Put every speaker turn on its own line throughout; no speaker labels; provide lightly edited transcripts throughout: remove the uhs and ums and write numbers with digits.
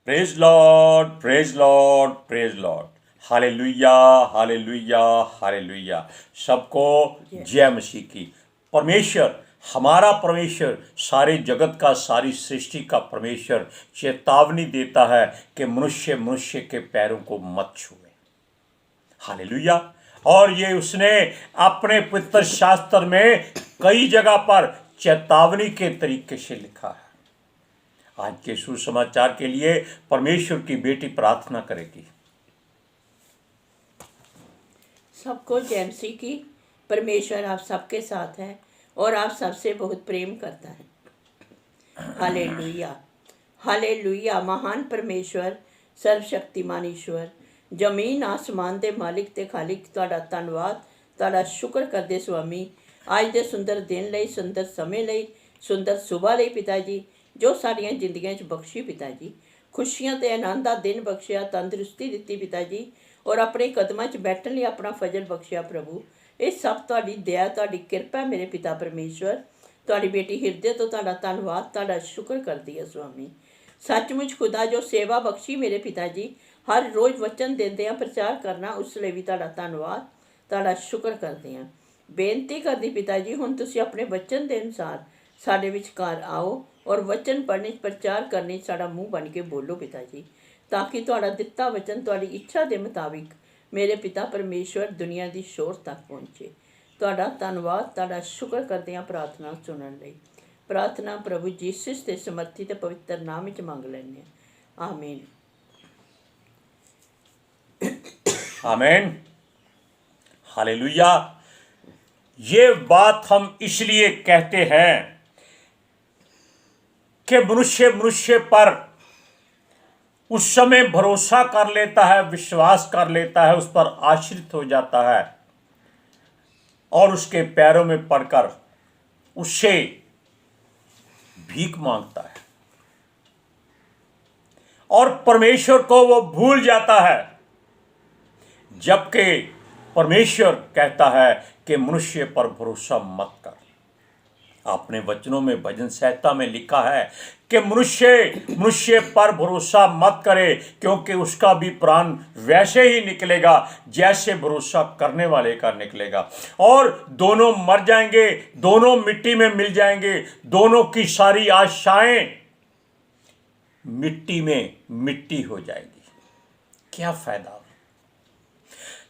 Praise Lord, praise Lord, praise Lord. Hallelujah, hallelujah, hallelujah. सबको जय मसीह की। परमेश्वर, हमारा परमेश्वर, सारे जगत का, सारी सृष्टि का परमेश्वर चेतावनी देता है कि मनुष्य मनुष्य के पैरों को मत छुए। हालेलुया। और ये उसने अपने पवित्र शास्त्र में कई जगह पर चेतावनी के तरीके से लिखा है। आज के सुसमाचार के लिए परमेश्वर की बेटी प्रार्थना करेगी।
सबको जय मसीह की। परमेश्वर आप सबके साथ है और आप सबसे बहुत प्रेम करता है। Hallelujah, hallelujah. महान परमेश्वर, सर्वशक्तिमान ईश्वर, जमीन आसमान दे मालिक ते खालिक, तुहाडा धन्नवाद, तुहाडा शुक्र करदे स्वामी आज दे सुंदर दिन लई, सुंदर समय लई, सुंदर सुबह लई पिता जी, जो साड़ियाँ जिंदगियां च बख्शी पिता जी। खुशियां ते आनंद दा दिन बख्शिया, तंदुरुस्ती दित्ती पिता जी, और अपने कदमां च बैठन लई अपना फजल बख्शिया प्रभु। ये सब तुहाडी दया, तुहाडी किरपा मेरे पिता परमेश्वर। तुहाडी बेटी हिरदे तो तुहाडा धन्नवाद, तुहाडा शुक्र करदी है स्वामी। सचमुच खुदा जो सेवा बख्शी मेरे पिता जी, हर रोज़ वचन देंदे प्रचार करना, उस लिए भी तुहाडा धन्नवाद, तुहाडा शुक्र करते हैं। बेनती करदी पिता जी, हुण तुसीं अपने वचन के अनुसार साडे विचकार आओ और वचन पढ़ने प्रचार करने साडा मूँह बन के बोलो पिता जी, ताकि तुहाडा दिता वचन तुहाडी इच्छा के मुताबिक मेरे पिता परमेश्वर दुनिया की शोर तक पहुँचे। तुहाडा धन्नवाद, तुहाडा शुक्र करते हैं प्रार्थना सुनने लई। प्रार्थना प्रभु जीसस के समर्थी ते पवित्र नाम विच मंग लैंदे हां, आमीन।
आमीन, हालेलुया। ये बात हम इसलिए कहते हैं कि मनुष्य मनुष्य पर उस समय भरोसा कर लेता है, विश्वास कर लेता है, उस पर आश्रित हो जाता है और उसके पैरों में पड़कर उससे भीख मांगता है और परमेश्वर को वो भूल जाता है। जबकि परमेश्वर कहता है कि मनुष्य पर भरोसा मत कर। आपने वचनों में, भजन संहिता में लिखा है कि मनुष्य मनुष्य पर भरोसा मत करे, क्योंकि उसका भी प्राण वैसे ही निकलेगा जैसे भरोसा करने वाले का निकलेगा, और दोनों मर जाएंगे, दोनों मिट्टी में मिल जाएंगे, दोनों की सारी आशाएं मिट्टी में मिट्टी हो जाएगी। क्या फायदा?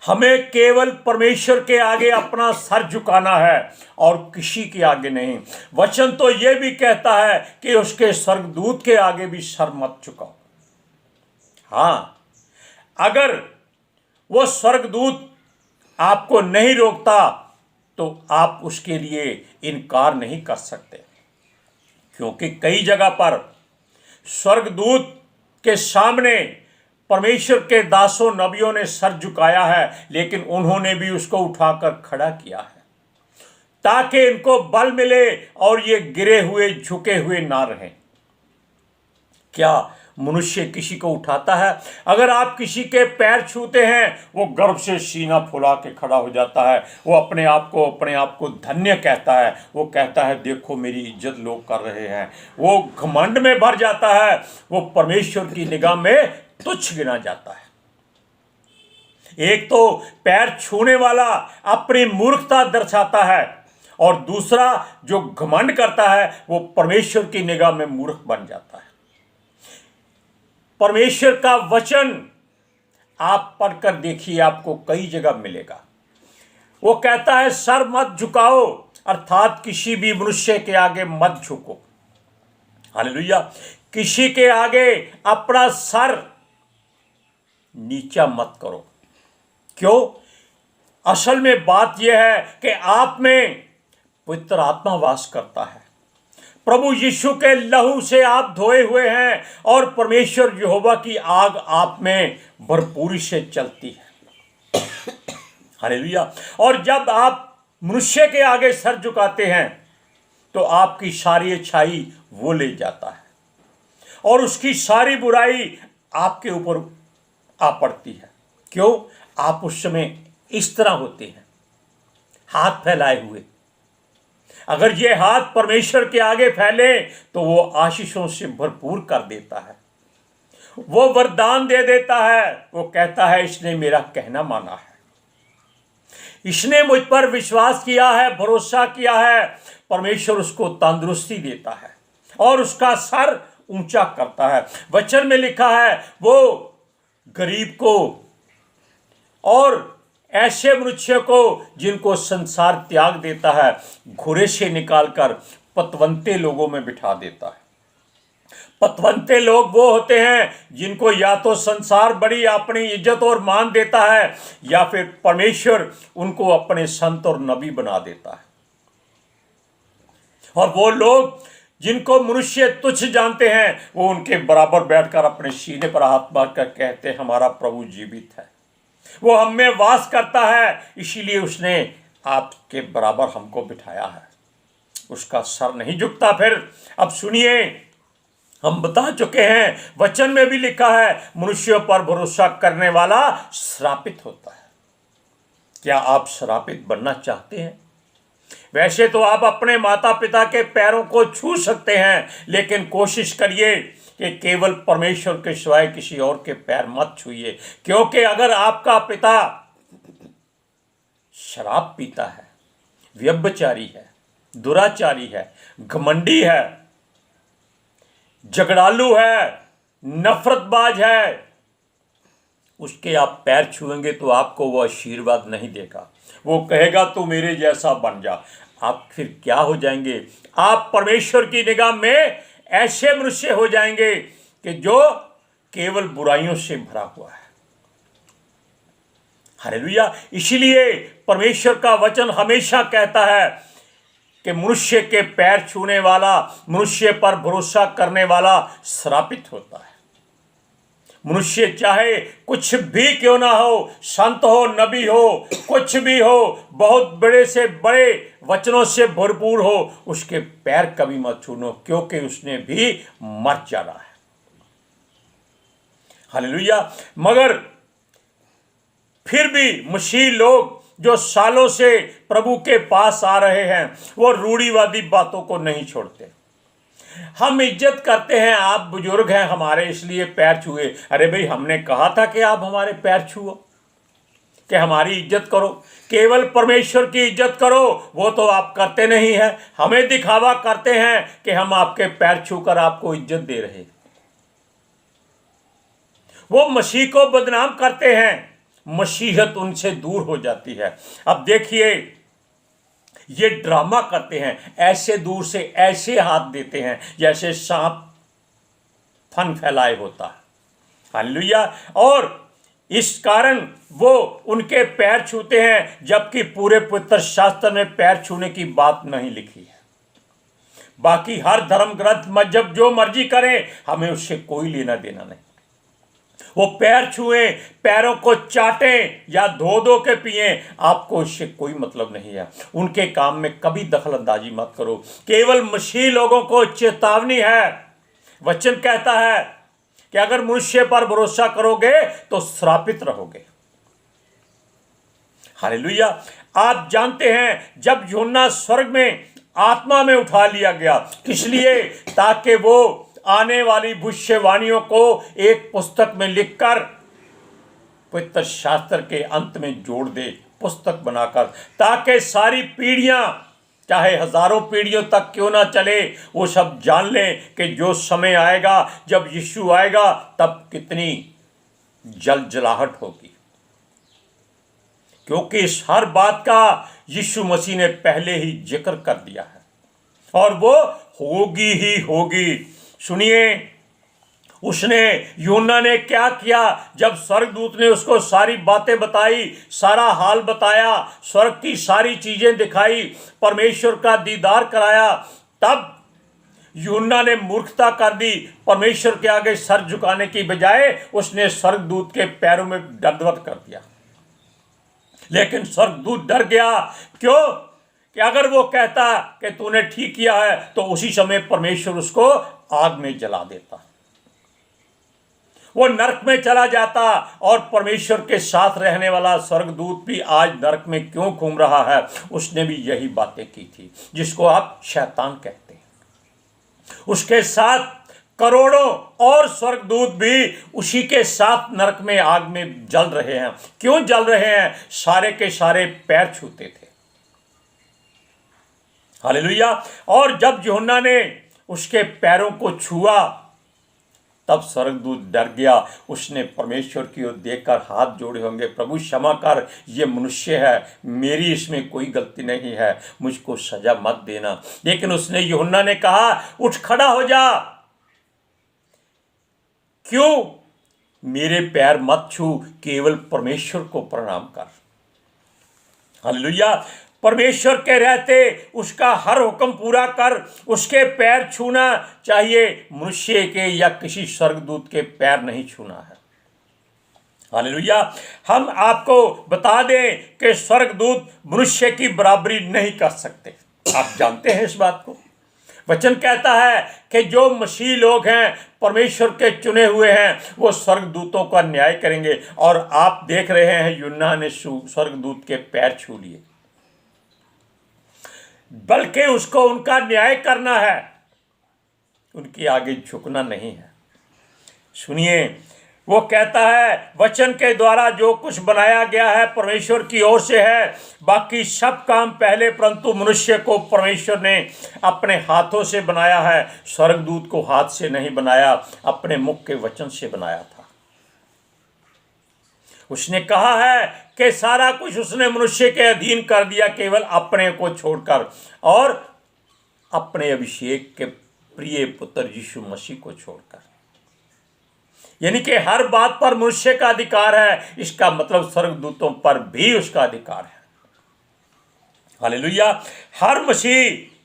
हमें केवल परमेश्वर के आगे अपना सर झुकाना है और किसी के आगे नहीं। वचन तो यह भी कहता है कि उसके स्वर्गदूत के आगे भी सर मत झुकाओ। हाँ, अगर वो स्वर्गदूत आपको नहीं रोकता तो आप उसके लिए इनकार नहीं कर सकते, क्योंकि कई जगह पर स्वर्गदूत के सामने परमेश्वर के दासों नबियों ने सर झुकाया है, लेकिन उन्होंने भी उसको उठाकर खड़ा किया है ताकि इनको बल मिले और ये गिरे हुए झुके हुए ना रहें। क्या मनुष्य किसी को उठाता है? अगर आप किसी के पैर छूते हैं, वो गर्व से सीना फुला के खड़ा हो जाता है, वो अपने आप को धन्य कहता है, वो कहता है देखो मेरी इज्जत लोग कर रहे हैं, वो घमंड में भर जाता है, वो परमेश्वर की निगाह में तुच्छ गिना जाता है। एक तो पैर छूने वाला अपनी मूर्खता दर्शाता है, और दूसरा जो घमंड करता है वो परमेश्वर की निगाह में मूर्ख बन जाता है। परमेश्वर का वचन आप पढ़कर देखिए, आपको कई जगह मिलेगा। वो कहता है सर मत झुकाओ, अर्थात किसी भी मनुष्य के आगे मत झुको। हालेलुया। किसी के आगे अपना सर नीचा मत करो। क्यों? असल में बात यह है कि आप में पवित्र आत्मा वास करता है। प्रभु यीशु के लहू से आप धोए हुए हैं और परमेश्वर यहोवा की आग आप में भरपूरी से चलती है। हालेलुया। और जब आप मनुष्य के आगे सर झुकाते हैं तो आपकी सारी अच्छाई वो ले जाता है और उसकी सारी बुराई आपके ऊपर आ पड़ती है। क्यों? आप उस समय इस तरह होते हैं, हाथ फैलाए हुए। अगर ये हाथ परमेश्वर के आगे फैले तो वो आशीषों से भरपूर कर देता है। वो वरदान दे देता है। वो कहता है इसने मेरा कहना माना है, इसने मुझ पर विश्वास किया है, भरोसा किया है। परमेश्वर उसको तंदुरुस्ती देता है और उसका सर ऊंचा करता है। वचन में लिखा है वो गरीब को और ऐसे मनुष्य को जिनको संसार त्याग देता है, घुरे से निकालकर पतवंते लोगों में बिठा देता है। पतवंते लोग वो होते हैं जिनको या तो संसार बड़ी अपनी इज्जत और मान देता है, या फिर परमेश्वर उनको अपने संत और नबी बना देता है। और वो लोग जिनको मनुष्य तुच्छ जानते हैं, वो उनके बराबर बैठकर अपने सीने पर हाथ मारकर कहते हैं हमारा प्रभु जीवित है, वो हम में वास करता है, इसीलिए उसने आपके बराबर हमको बिठाया है। उसका सर नहीं झुकता। फिर अब सुनिए, हम बता चुके हैं, वचन में भी लिखा है मनुष्यों पर भरोसा करने वाला श्रापित होता है। क्या आप श्रापित बनना चाहते हैं? वैसे तो आप अपने माता पिता के पैरों को छू सकते हैं, लेकिन कोशिश करिए कि केवल परमेश्वर के सिवाय किसी और के पैर मत छूइए, क्योंकि अगर आपका पिता शराब पीता है, व्यभिचारी है, दुराचारी है, घमंडी है, झगड़ालू है, नफरतबाज है, उसके आप पैर छुएंगे तो आपको वो आशीर्वाद नहीं देगा। वो कहेगा तू मेरे जैसा बन जा। आप फिर क्या हो जाएंगे? आप परमेश्वर की निगाह में ऐसे मनुष्य हो जाएंगे कि जो केवल बुराइयों से भरा हुआ है। हालेलुया। इसीलिए परमेश्वर का वचन हमेशा कहता है कि मनुष्य के पैर छूने वाला, मनुष्य पर भरोसा करने वाला श्रापित होता है। मनुष्य चाहे कुछ भी क्यों ना हो, संत हो, नबी हो, कुछ भी हो, बहुत बड़े से बड़े वचनों से भरपूर हो, उसके पैर कभी मत छूनो, क्योंकि उसने भी मर जाना है। हालेलुया। मगर फिर भी मसीह लोग जो सालों से प्रभु के पास आ रहे हैं, वो रूढ़िवादी बातों को नहीं छोड़ते। हम इज्जत करते हैं, आप बुजुर्ग हैं हमारे इसलिए पैर छुए। अरे भाई, हमने कहा था कि आप हमारे पैर छुओ, कि हमारी इज्जत करो। केवल परमेश्वर की इज्जत करो, वो तो आप करते नहीं हैं। हमें दिखावा करते हैं कि हम आपके पैर छूकर आपको इज्जत दे रहे। वो मसीह को बदनाम करते हैं, मसीहत उनसे दूर हो जाती है। अब देखिए, ये ड्रामा करते हैं, ऐसे दूर से ऐसे हाथ देते हैं जैसे सांप फन फैलाए होता है। हालेलुया। और इस कारण वो उनके पैर छूते हैं, जबकि पूरे पवित्र शास्त्र में पैर छूने की बात नहीं लिखी है। बाकी हर धर्म ग्रंथ मजहब जो मर्जी करें, हमें उससे कोई लेना देना नहीं। वो पैर छुएं, पैरों को चाटें या धो धो के पिएं, आपको इससे कोई मतलब नहीं है। उनके काम में कभी दखल अंदाजी मत करो। केवल मसीह लोगों को चेतावनी है। वचन कहता है कि अगर मनुष्य पर भरोसा करोगे तो श्रापित रहोगे। हालेलुया। आप जानते हैं, जब यूहन्ना स्वर्ग में आत्मा में उठा लिया गया, किस लिए? ताकि वो आने वाली भविष्यवाणियों को एक पुस्तक में लिखकर पवित्र शास्त्र के अंत में जोड़ दे, पुस्तक बनाकर, ताकि सारी पीढ़ियां, चाहे हजारों पीढ़ियों तक क्यों ना चले, वो सब जान लें कि जो समय आएगा, जब यीशु आएगा, तब कितनी जलजलाहट होगी। क्योंकि इस हर बात का यीशु मसीह ने पहले ही जिक्र कर दिया है, और वो होगी ही होगी। सुनिए, उसने, यूहन्ना ने क्या किया? जब स्वर्गदूत ने उसको सारी बातें बताई, सारा हाल बताया, स्वर्ग की सारी चीजें दिखाई, परमेश्वर का दीदार कराया, तब यूहन्ना ने मूर्खता कर दी। परमेश्वर के आगे सर झुकाने की बजाय उसने स्वर्गदूत के पैरों में दंडवत कर दिया। लेकिन स्वर्गदूत डर गया। क्यों? कि अगर वो कहता कि तूने ठीक किया है, तो उसी समय परमेश्वर उसको आग में जला देता, वो नरक में चला जाता। और परमेश्वर के साथ रहने वाला स्वर्गदूत भी आज नरक में क्यों घूम रहा है? उसने भी यही बातें की थी, जिसको आप शैतान कहते हैं। उसके साथ करोड़ों और स्वर्गदूत भी उसी के साथ नरक में आग में जल रहे हैं। क्यों जल रहे हैं? सारे के सारे पैर छूते थे। हालेलुया। और जब यूहन्ना ने उसके पैरों को छुआ तब स्वर्गदूत डर गया। उसने परमेश्वर की ओर देखकर हाथ जोड़े होंगे, प्रभु क्षमा कर, ये मनुष्य है, मेरी इसमें कोई गलती नहीं है, मुझको सजा मत देना। लेकिन उसने यूहन्ना ने कहा, उठ खड़ा हो जा, क्यों मेरे पैर मत छू, केवल परमेश्वर को प्रणाम कर। हालेलुया। परमेश्वर के रहते उसका हर हुक्म पूरा कर। उसके पैर छूना चाहिए, मनुष्य के या किसी स्वर्गदूत के पैर नहीं छूना है। हालेलुया। हम आपको बता दें कि स्वर्गदूत मनुष्य की बराबरी नहीं कर सकते। आप जानते हैं इस बात को। वचन कहता है कि जो मसीह लोग हैं, परमेश्वर के चुने हुए हैं, वो स्वर्गदूतों का न्याय करेंगे। और आप देख रहे हैं यूहन्ना ने स्वर्गदूत के पैर छू लिए, बल्कि उसको उनका न्याय करना है, उनके आगे झुकना नहीं है। सुनिए, वो कहता है वचन के द्वारा जो कुछ बनाया गया है परमेश्वर की ओर से है, बाकी सब काम पहले, परंतु मनुष्य को परमेश्वर ने अपने हाथों से बनाया है। स्वर्गदूत को हाथ से नहीं बनाया, अपने मुख के वचन से बनाया था। उसने कहा है कि सारा कुछ उसने मनुष्य के अधीन कर दिया, केवल अपने को छोड़कर और अपने अभिषेक के प्रिय पुत्र यीशु मसीह को छोड़कर। यानी कि हर बात पर मनुष्य का अधिकार है, इसका मतलब स्वर्गदूतों पर भी उसका अधिकार है। हालेलुया। हर मसीह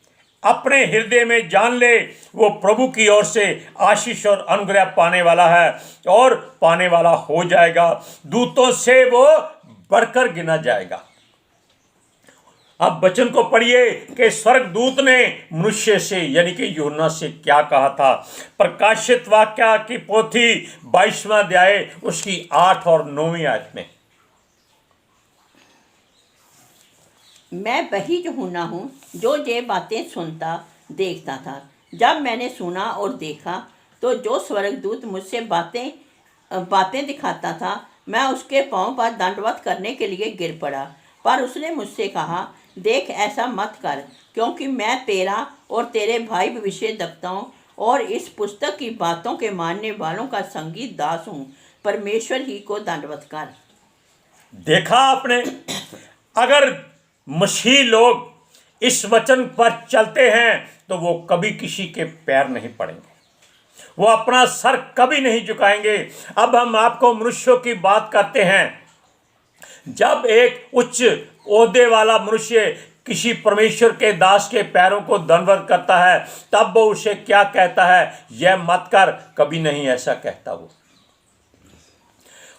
अपने हृदय में जान ले वो प्रभु की ओर से आशीष और अनुग्रह पाने वाला है और पाने वाला हो जाएगा। दूतों से वो बढ़कर गिना जाएगा। अब वचन को पढ़िए कि स्वर्गदूत ने मनुष्य से यानी कि यूहन्ना से क्या कहा था। प्रकाशित वाक्य की पोथी 22वां अध्याय उसकी 8 और 9वीं आयत में,
मैं वही यूहन्ना हूँ जो ये बातें सुनता देखता था। जब मैंने सुना और देखा तो जो स्वर्गदूत मुझसे बातें दिखाता था, मैं उसके पांव पर दंडवत करने के लिए गिर पड़ा। पर उसने मुझसे कहा, देख, ऐसा मत कर, क्योंकि मैं तेरा और तेरे भाई भविष्यद्वक्ताओं और इस पुस्तक की बातों के मानने वालों का संगी दास हूँ। परमेश्वर ही को दंडवत कर।
देखा आपने, अगर मसीह लोग इस वचन पर चलते हैं तो वो कभी किसी के पैर नहीं पड़ेंगे, वो अपना सर कभी नहीं झुकाएंगे। अब हम आपको मनुष्यों की बात करते हैं। जब एक उच्च ओहदे वाला मनुष्य किसी परमेश्वर के दास के पैरों को दंडवत करता है, तब वो उसे क्या कहता है? यह मत कर। कभी नहीं ऐसा कहता।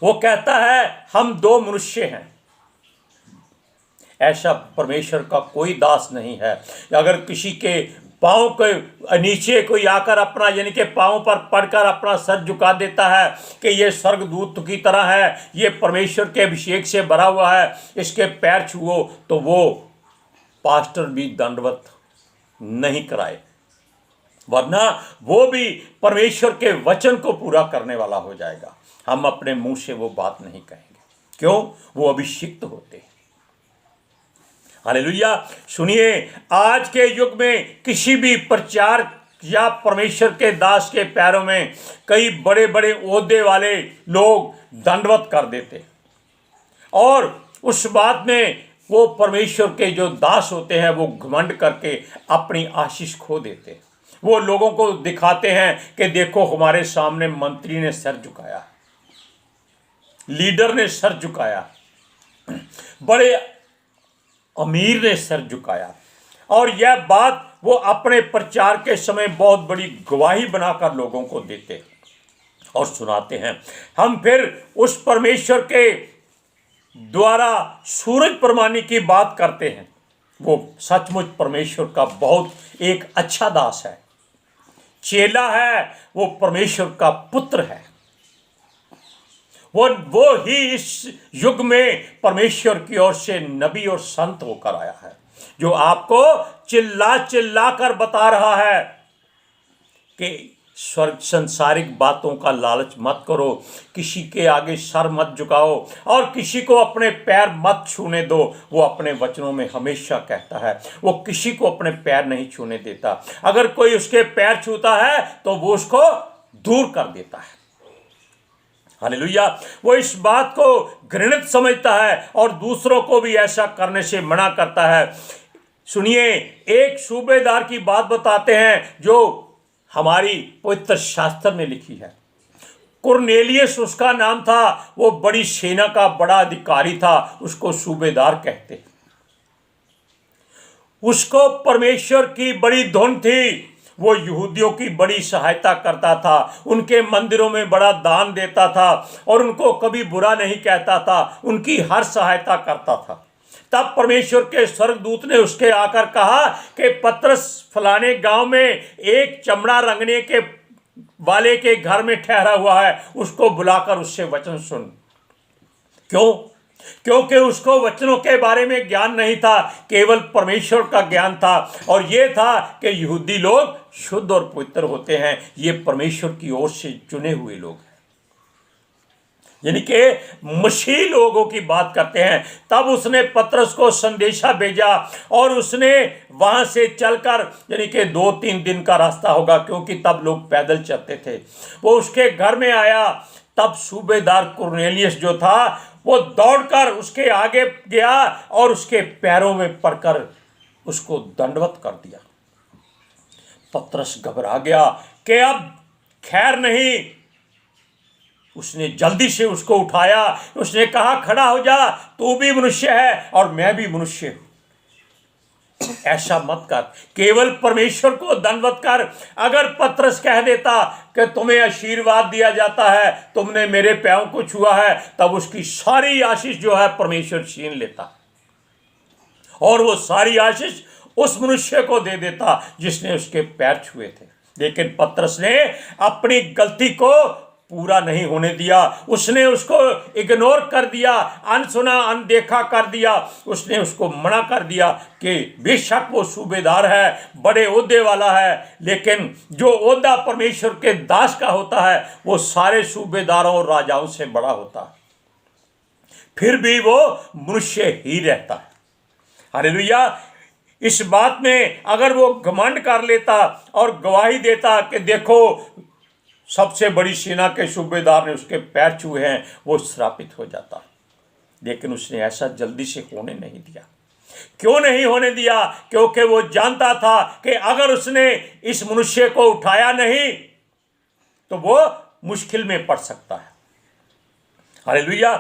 वो कहता है हम दो मनुष्य हैं। ऐसा परमेश्वर का कोई दास नहीं है। अगर किसी के पाँव के नीचे कोई आकर अपना यानी कि पाँव पर पड़कर अपना सर झुका देता है कि ये स्वर्गदूत की तरह है, ये परमेश्वर के अभिषेक से भरा हुआ है, इसके पैर छुओ, तो वो पास्टर भी दंडवत नहीं कराए, वरना वो भी परमेश्वर के वचन को पूरा करने वाला हो जाएगा। हम अपने मुंह से वो बात नहीं कहेंगे। क्यों? वो अभिषिक्त होते हैं। हालेलुया। सुनिए, आज के युग में किसी भी प्रचार या परमेश्वर के दास के पैरों में कई बड़े बड़े ओहदे वाले लोग दंडवत कर देते और उस बात में वो परमेश्वर के जो दास होते हैं वो घमंड करके अपनी आशीष खो देते। वो लोगों को दिखाते हैं कि देखो हमारे सामने मंत्री ने सर झुकाया, लीडर ने सर झुकाया, बड़े अमीर ने सर झुकाया, और यह बात वो अपने प्रचार के समय बहुत बड़ी गवाही बनाकर लोगों को देते और सुनाते हैं। हम फिर उस परमेश्वर के द्वारा सूरज प्रमाणी की बात करते हैं। वो सचमुच परमेश्वर का बहुत एक अच्छा दास है, चेला है, वो परमेश्वर का पुत्र है। वो ही इस युग में परमेश्वर की ओर से नबी और संत होकर आया है, जो आपको चिल्ला चिल्ला कर बता रहा है कि स्वर्ग संसारिक बातों का लालच मत करो, किसी के आगे सर मत झुकाओ और किसी को अपने पैर मत छूने दो। वो अपने वचनों में हमेशा कहता है वो किसी को अपने पैर नहीं छूने देता। अगर कोई उसके पैर छूता है तो वो उसको दूर कर देता है। हालेलुया। वो इस बात को घृणित समझता है और दूसरों को भी ऐसा करने से मना करता है। सुनिए, एक सूबेदार की बात बताते हैं जो हमारी पवित्र शास्त्र में लिखी है। कुरनेलियस उसका नाम था, वो बड़ी सेना का बड़ा अधिकारी था, उसको सूबेदार कहते हैं। उसको परमेश्वर की बड़ी धुन थी, वो यहूदियों की बड़ी सहायता करता था, उनके मंदिरों में बड़ा दान देता था और उनको कभी बुरा नहीं कहता था, उनकी हर सहायता करता था। तब परमेश्वर के स्वर्गदूत ने उसके आकर कहा कि पतरस फलाने गांव में एक चमड़ा रंगने के वाले के घर में ठहरा हुआ है, उसको बुलाकर उससे वचन सुन। क्यों? क्योंकि उसको वचनों के बारे में ज्ञान नहीं था, केवल परमेश्वर का ज्ञान था। और ये था कि यहूदी लोग शुद्ध और पवित्र होते हैं, ये परमेश्वर की ओर से चुने हुए लोग हैं, यानी कि मसीह लोगों की बात करते हैं। तब उसने पतरस को संदेशा भेजा और उसने वहां से चलकर, यानी कि 2-3 दिन का रास्ता होगा क्योंकि तब लोग पैदल चलते थे, वो उसके घर में आया। तब सूबेदार कुरनेलियस जो था वो दौड़कर उसके आगे गया और उसके पैरों में पड़कर उसको दंडवत कर दिया। पतरस घबरा गया कि अब खैर नहीं। उसने जल्दी से उसको उठाया, उसने कहा खड़ा हो जा, तू भी मनुष्य है और मैं भी मनुष्य हूं। ऐसा मत कर, केवल परमेश्वर को दंडवत कर। अगर पतरस कह देता कि तुम्हें आशीर्वाद दिया जाता है, तुमने मेरे पैरों को छुआ है, तब उसकी सारी आशीष जो है परमेश्वर छीन लेता और वो सारी आशीष उस मनुष्य को दे देता जिसने उसके पैर छुए थे। लेकिन पतरस ने अपनी गलती को पूरा नहीं होने दिया, उसने उसको इग्नोर कर दिया, अनसुना अनदेखा कर दिया। उसने उसको मना कर दिया कि बेशक वो सूबेदार है, बड़े ओहदे वाला है, लेकिन जो ओहदा परमेश्वर के दास का होता है वो सारे सूबेदारों और राजाओं से बड़ा होता है, फिर भी वो मनुष्य ही रहता है। हालेलुया। इस बात में अगर वो घमंड कर लेता और गवाही देता कि देखो सबसे बड़ी सेना के सूबेदार ने उसके पैर छुए हैं, वो श्रापित हो जाता। लेकिन उसने ऐसा जल्दी से होने नहीं दिया। क्यों नहीं होने दिया? क्योंकि वो जानता था कि अगर उसने इस मनुष्य को उठाया नहीं तो वो मुश्किल में पड़ सकता है। हालेलुया।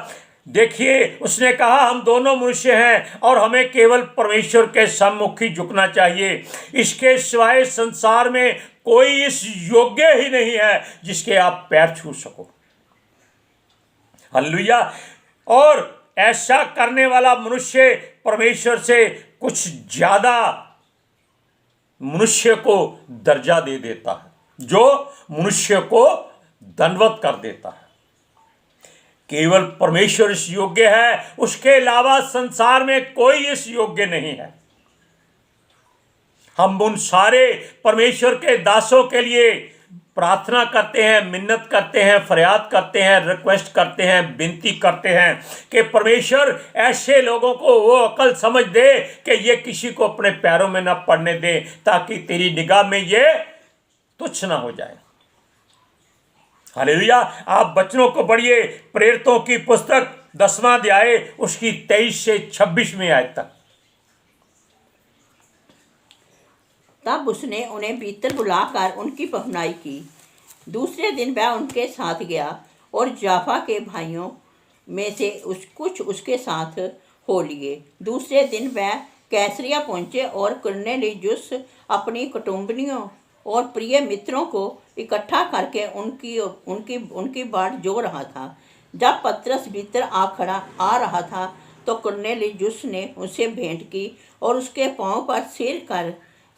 देखिए, उसने कहा हम दोनों मनुष्य हैं और हमें केवल परमेश्वर के सम्मुख ही झुकना चाहिए, इसके सिवाय संसार में कोई इस योग्य ही नहीं है जिसके आप पैर छू सको। हालेलुया। और ऐसा करने वाला मनुष्य परमेश्वर से कुछ ज्यादा मनुष्य को दर्जा दे देता है, जो मनुष्य को दंडवत कर देता है। केवल परमेश्वर इस योग्य है, उसके अलावा संसार में कोई इस योग्य नहीं है। हम उन सारे परमेश्वर के दासों के लिए प्रार्थना करते हैं, मिन्नत करते हैं, फरियाद करते हैं, रिक्वेस्ट करते हैं, विनती करते हैं कि परमेश्वर ऐसे लोगों को वो अकल समझ दे कि ये किसी को अपने पैरों में न पड़ने दे, ताकि तेरी निगाह में ये तुच्छ ना हो जाए। हालेलुया। आप वचनों को पढ़िए, प्रेरितों की पुस्तक 10वां अध्याय उसकी 23 से 26वीं आयत तक।
तब उसने उन्हें भीतर बुलाकर उनकी पहुनाई की। दूसरे दिन वह उनके साथ गया और जाफा के भाइयों में से कुछ उसके साथ हो लिए। दूसरे दिन वह कैसरिया पहुँचे और कुरनेलियुस अपनी कुटुंबियों और प्रिय मित्रों को इकट्ठा करके उनकी बाट जो रहा था। जब पतरस भीतर आ रहा था तो कुरनेलियुस ने उससे भेंट की और उसके पांव पर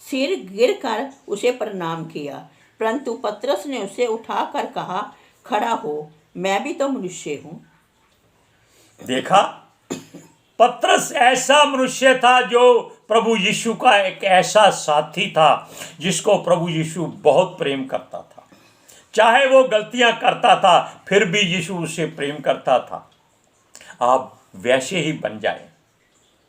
सिर गिरकर उसे प्रणाम किया। परंतु पतरस ने उसे उठाकर कहा, खड़ा हो, मैं भी तो मनुष्य हूँ।
देखा, पतरस ऐसा मनुष्य था जो प्रभु यीशु का एक ऐसा साथी था जिसको प्रभु यीशु बहुत प्रेम करता था। चाहे वो गलतियां करता था फिर भी यीशु उससे प्रेम करता था। आप वैसे ही बन जाए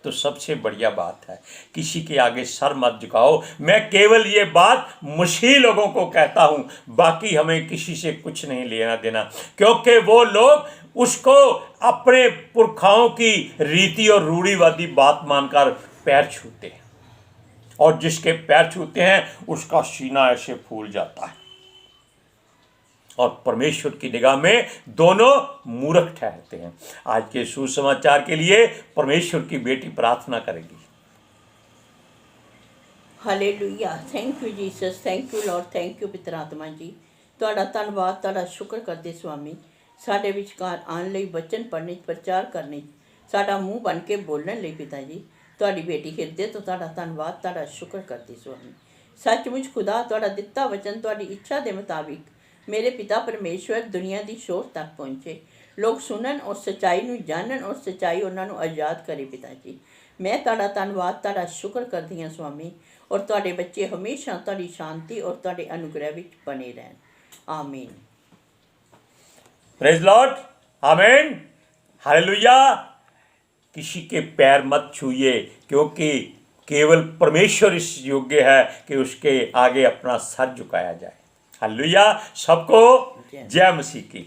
तो सबसे बढ़िया बात है। किसी के आगे सर मत झुकाओ। मैं केवल ये बात मसीही लोगों को कहता हूं, बाकी हमें किसी से कुछ नहीं लेना देना, क्योंकि वो लोग उसको अपने पुरखाओं की रीति और रूढ़िवादी बात मानकर पैर छूते हैं, और जिसके पैर छूते हैं उसका सीना ऐसे फूल जाता है, और परमेश्वर की निगाह में दोनों मूर्ख ठहरते हैं। आज के सुसमाचार के लिए परमेश्वर की बेटी प्रार्थना करेगी।
Hallelujah. Thank you Jesus, thank you Lord, thank you पिता आत्मा जी। ਤੁਹਾਡਾ ਧੰਨਵਾਦ, ਤੁਹਾਡਾ ਸ਼ੁਕਰ ਕਰਦੇ ਸੁਆਮੀ, ਸਾਡੇ ਵਿਚਕਾਰ ਆਉਣ ਲਈ, ਵਚਨ ਪੜ੍ਹਨੇ, ਪ੍ਰਚਾਰ ਕਰਨੇ, ਸਾਡਾ ਮੂੰਹ ਬਣ ਕੇ ਬੋਲਣ ਲਈ ਪਿਤਾ ਜੀ। ਤੁਹਾਡੀ ਬੇਟੀ ਹਿਰਦੇ ਤੋਂ ਤੁਹਾਡਾ ਧੰਨਵਾਦ, ਤੁਹਾਡਾ ਸ਼ੁਕਰ ਕਰਦੀ ਸੁਆਮੀ। ਸੱਚਮੁੱਚ ਖੁਦਾ ਤੁਹਾਡਾ ਦਿੱਤਾ ਵਚਨ ਤੁਹਾਡੀ ਇੱਛਾ ਦੇ ਮੁਤਾबिक मेरे पिता परमेश्वर दुनिया की शोर तक पहुँचे, लोग सुनन और सच्चाई नूं जानन और सच्चाई उन्होंने आज़ाद करे पिता जी। मैं तुहाडा धन्नवाद, तुहाडा शुक्र करदी हां स्वामी, और तुहाडे बच्चे हमेशा तुहाडी शांति और तुहाडे अनुग्रह विच बने रहन। आमीन।
प्रेज लॉर्ड, आमीन, हालेलुया। किसी के पैर मत छूइए, क्योंकि केवल परमेश्वर इस योग्य है कि उसके आगे अपना सर झुकाया जाए। हालेलुया। सबको जय मसीह की।